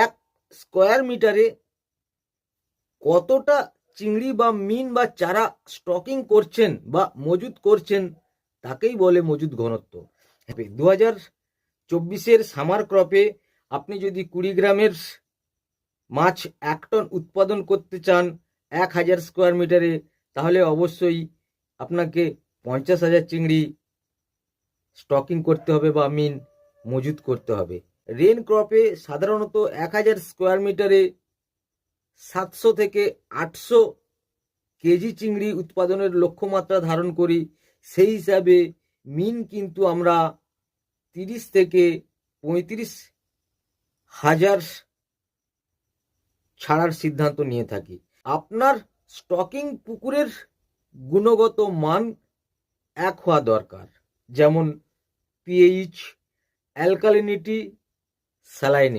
এক স্কোয়ার মিটারে কতটা চিংড়ি বা মিন বা চারা স্টকিং করছেন বা মজুত করছেন তাকেই বলে মজুত ঘনত্ব। 2024-এর সামার ক্রপে আপনি যদি 20 গ্রামের মাছ 1 টন উৎপাদন করতে চান 1000 স্কোয়ার মিটারে, তাহলে অবশ্যই আপনাকে 50,000 চিংড়ি স্টকিং করতে হবে বা মিন মজুত করতে হবে। রেন ক্রপে সাধারণত 1000 স্কোয়ার মিটারে 700 থেকে 800 কেজি চিংড়ি উৎপাদনের লক্ষ্যমাত্রা ধারণ করি। সেই হিসাবে মিন কিন্তু আমরা 30 থেকে 35,000 ছাড়ার সিদ্ধান্ত নিয়ে থাকি। আপনার স্টকিং পুকুরের গুণগত মান এক হওয়া দরকার, যেমন পিএইচ, অ্যালকালিনিটি, স্যালাইনিটি।